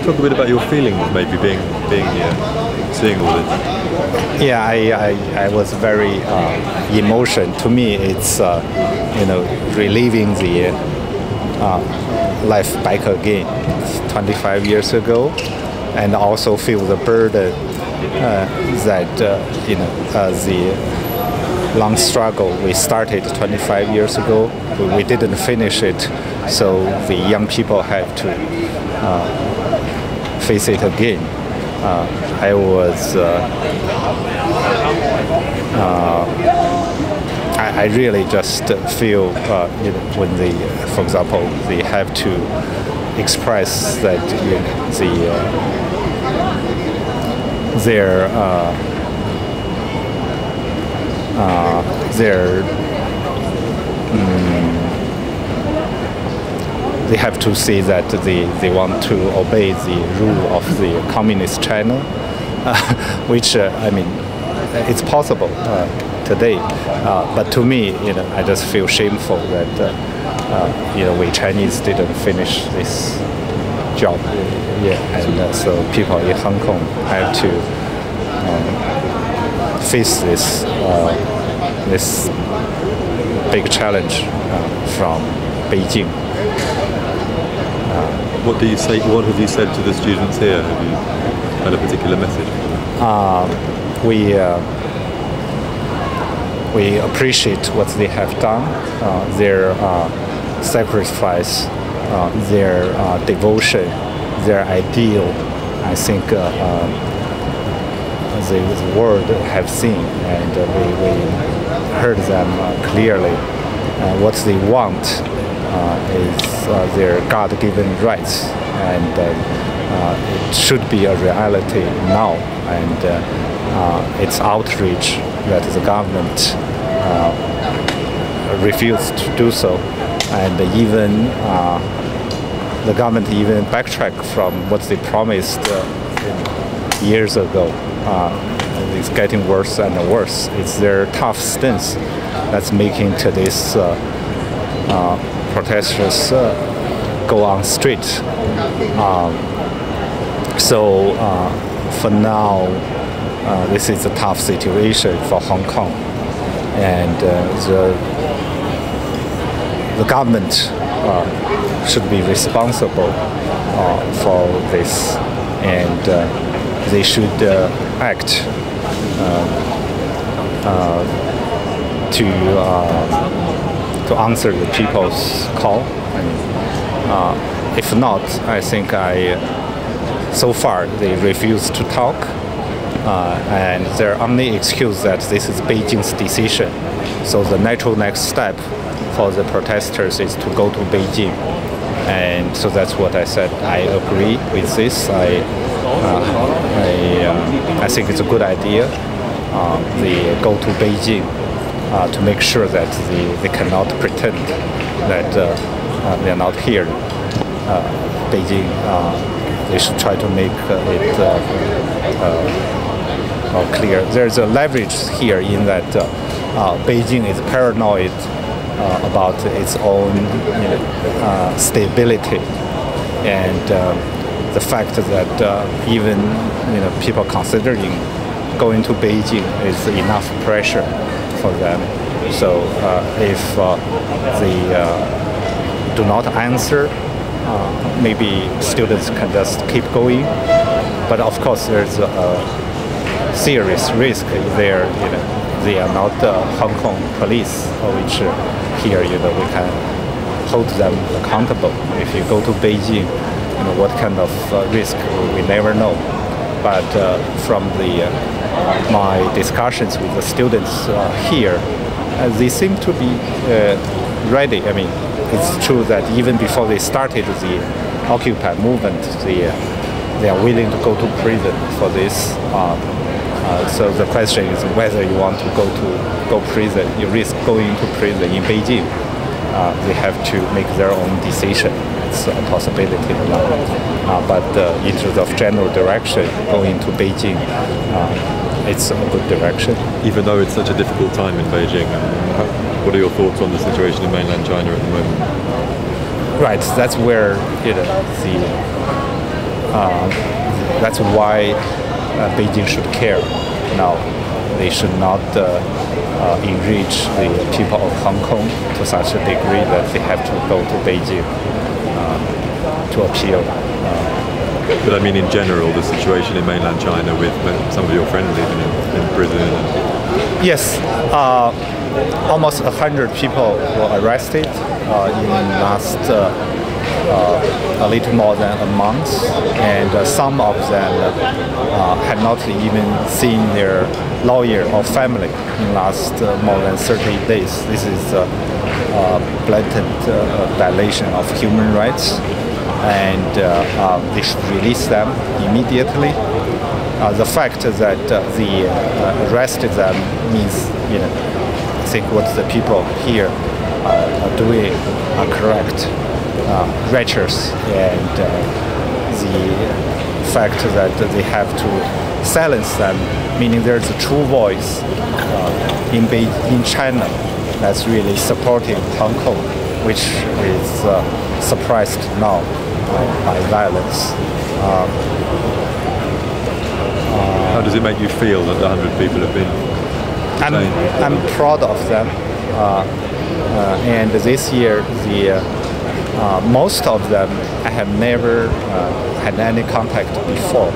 talk a bit about your feelings, maybe being here, seeing all this? Yeah, I was very emotional. To me, it's reliving the life back again, 25 years ago, and also feel the burden that the long struggle we started 25 years ago. We didn't finish it, so the young people have to face it again. I was. I really just feel when they, for example, they have to express that they have to say that they want to obey the rule of the communist China, which it's possible today, but to me, I just feel shameful that we Chinese didn't finish this job, and so people in Hong Kong have to face this big challenge from Beijing. What do you say? What have you said to the students here? Have you had a particular message? We appreciate what they have done, their sacrifice, their devotion, their ideal. I think the world have seen, and we heard them clearly. What they want is their God-given rights, and it should be a reality now. And it's outrage that the government refused to do so, and even the government even backtracked from what they promised years ago. It's getting worse and worse. It's their tough stance that's making today's protesters go on street. So for now, this is a tough situation for Hong Kong, and the government should be responsible for this, and they should act to answer the people's call. If not, I think so far they refuse to talk, and their only excuse that this is Beijing's decision. So the natural next step for the protesters is to go to Beijing, and so that's what I said. I agree with this. I think it's a good idea. They go to Beijing to make sure that they cannot pretend that they're not here. Beijing, they should try to make it clear. There's a leverage here in that Beijing is paranoid about its own stability, and the fact that even people considering going to Beijing is enough pressure for them. So if they do not answer, maybe students can just keep going. But of course, there's a serious risk there. They are not Hong Kong police, which here we can hold them accountable. If you go to Beijing, what kind of risk we never know. But from my discussions with the students here, they seem to be ready. I mean, it's true that even before they started the Occupy movement, they are willing to go to prison for this. So the question is whether you want to go prison. You risk going to prison in Beijing. They have to make their own decision. It's a possibility now. But in terms of general direction, going to Beijing, it's a good direction. Even though it's such a difficult time in Beijing, what are your thoughts on the situation in mainland China at the moment? Right, that's where That's why Beijing should care. Now, they should not enrich the people of Hong Kong to such a degree that they have to go to Beijing to appeal. But I mean, in general, the situation in mainland China with some of your friends living in prison. Yes, almost 100 people were arrested in last a little more than a month, and some of them had not even seen their lawyer or family in last more than 30 days. This is a blatant violation of human rights, and they should release them immediately. The fact that they arrested them means, I think what the people here are doing are correct, righteous, and the fact that they have to silence them, meaning there's a true voice in China that's really supporting Hong Kong, which is suppressed now by violence. How does it make you feel that the 100 people have been? I'm proud of them, and this year most of them I have never had any contact before.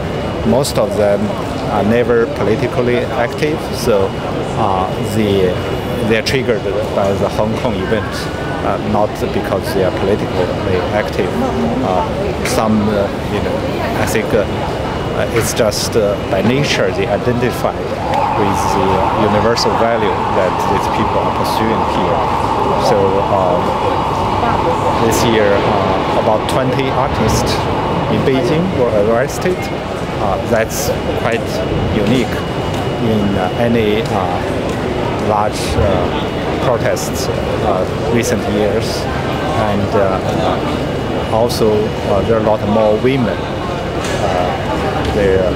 Most of them are never politically active, so they are triggered by the Hong Kong event, not because they are politically active. Some, I think it's just by nature they identify with the universal value that these people are pursuing here. So this year, about 20 artists in Beijing were arrested. That's quite unique in any large protests recent years, and also there are a lot more women. There are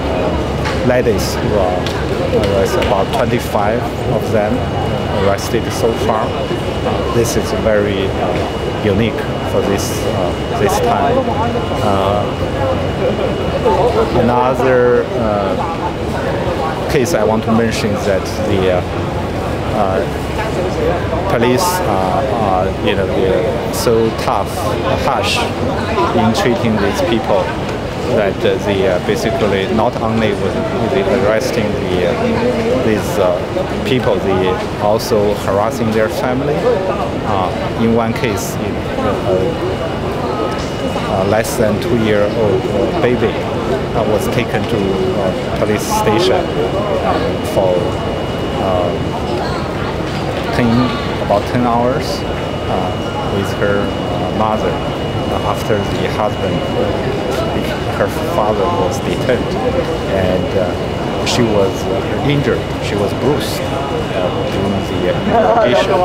ladies who are about 25 of them arrested so far. This is very unique for this time. Another case I want to mention is that the police are they're so tough, harsh in treating these people that they basically not only with arresting these people, they also harassing their family. In one case, a less than 2-year-old baby was taken to a police station for about 10 hours with her mother after the husband, her father, was detained, and she was injured. She was bruised during the interrogation.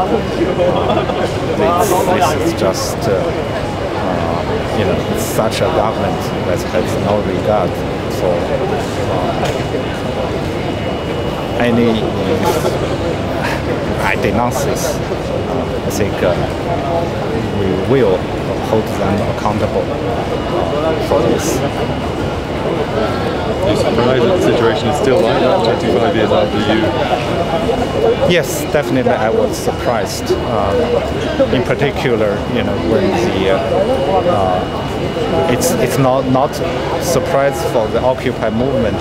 This is just it's such a government that has no regard for any. I denounce this. I think we will hold them accountable for this. Are you surprised that the situation is still like that 25 years after you? Yes, definitely I was surprised. In particular, when it's not surprise for the Occupy movement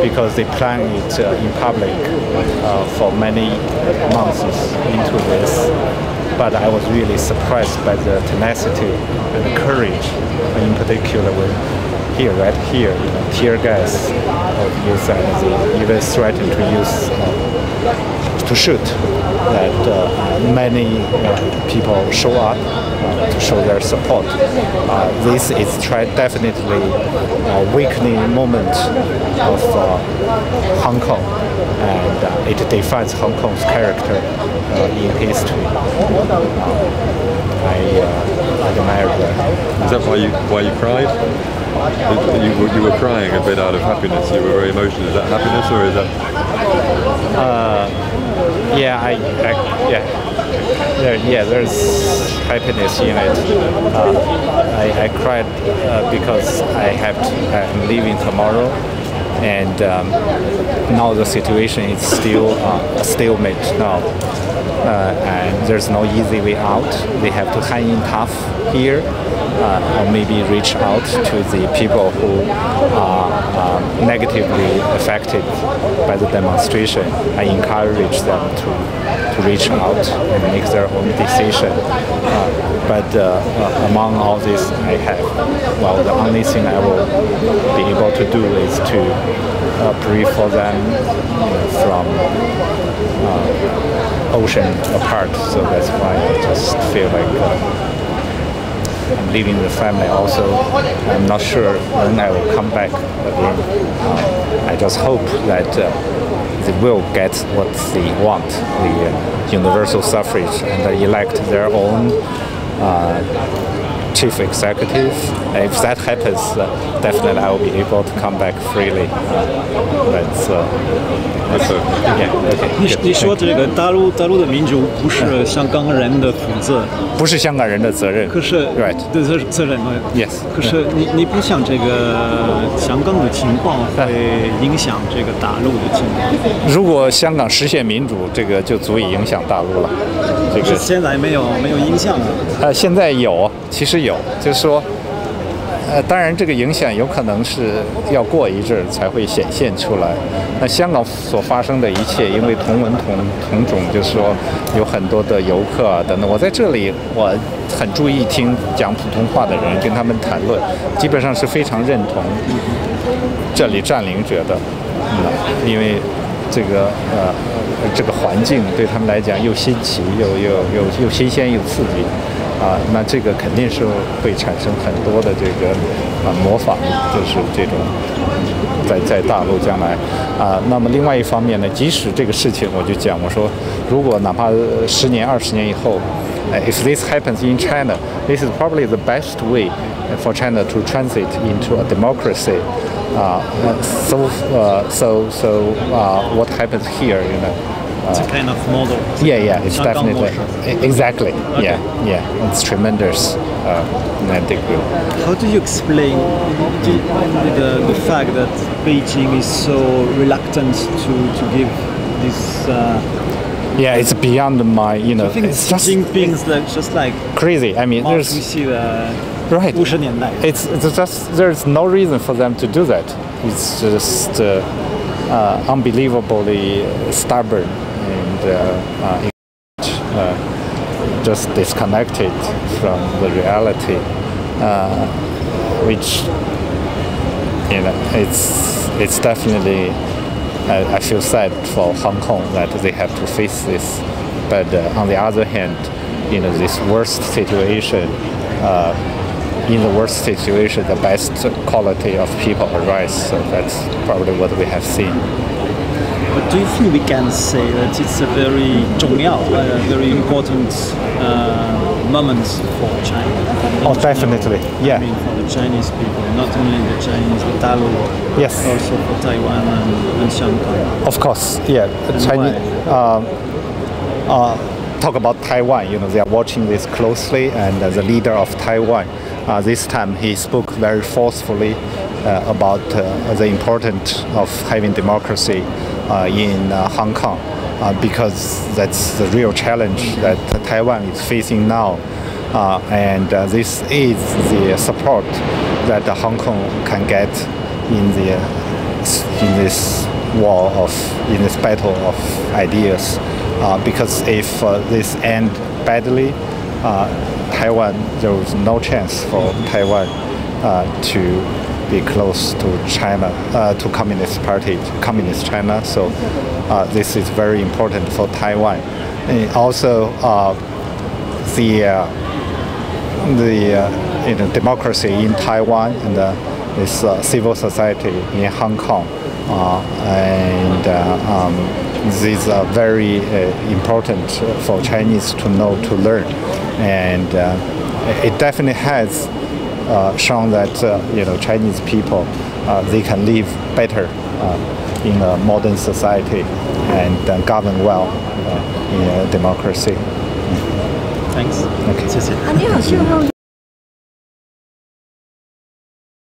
because they planned it in public for many months into this. But I was really surprised by the tenacity and the courage, in particular when right here, tear gas used, and they even threatened to use to shoot. That many people show up to show their support. This is definitely a weakening moment of Hong Kong, and it defines Hong Kong's character in history. I admire that. Is that why you cried? You were crying a bit out of happiness. You were very emotional. Is that happiness or is that? Yeah, there's happiness in it. I cried because I'm leaving tomorrow, and now the situation is still a stalemate now, and there's no easy way out. They have to hang in tough here, or maybe reach out to the people who are negatively affected by the demonstration. I encourage them to reach out and make their own decision. But among all this, the only thing I will be able to do is to pray for them from ocean apart. So that's why I just feel like I'm leaving the family. Also, I'm not sure when I will come back again. I just hope that they will get what they want, the universal suffrage, and elect their own chief executive. If that happens, definitely I will be able to come back freely.你说这个大陆的民主不是香港人的负责，不是香港人的责任。可是 right 对责任 yes。可是你不想这个香港的情况会影响这个大陆的情况？如果香港实现民主，这个就足以影响大陆了。这个现在没有影响啊？现在有，其实有，就是说。当然，这个影响有可能是要过一阵才会显现出来。那香港所发生的一切，因为同文同种，就是说有很多的游客啊等等。我在这里，我很注意听讲普通话的人跟他们谈论，基本上是非常认同这里占领者的，因为这个环境对他们来讲又新奇又新鲜又刺激。那这个肯定是会产生很多的这个模仿，就是这种在大陆将来那么另外一方面呢，即使这个事情，我说，如果哪怕10年、20年以后，if this happens in China, this is probably the best way for China to transit into a democracy. What happens here, you know? It's a kind of model. Yeah, it's definitely exactly. Okay. Yeah, it's tremendous. How do you explain the fact that Beijing is so reluctant to give this? Yeah, it's beyond my, I think it's just Jinping's just like crazy. I mean, there's right. 50年代. It's just there's no reason for them to do that. It's just unbelievably stubborn and just disconnected from the reality, which it's definitely. I feel sad for Hong Kong that they have to face this, but on the other hand, this worst situation. In the worst situation, the best quality of people arise. So that's probably what we have seen. But do you think we can say that it's a very 重要, very important moment for China? Oh, definitely, yeah. I mean, for the Chinese people, not only the Chinese, the Dalu, yes, also for Taiwan and Shanghai. Of course, yeah. Chinese. Talk about Taiwan. They are watching this closely, and the leader of Taiwan. This time he spoke very forcefully about the importance of having democracy in Hong Kong because that's the real challenge that Taiwan is facing now. And this is the support that Hong Kong can get in this war in this battle of ideas. Because if this ends badly, Taiwan, there is no chance for Taiwan to be close to China, to Communist China. So this is very important for Taiwan. And also, the democracy in Taiwan and this civil society in Hong Kong, these are very important for Chinese to know, to learn, and it definitely has shown that Chinese people they can live better in a modern society and govern well in a democracy. Thanks. OK， 谢谢。啊，你好，希望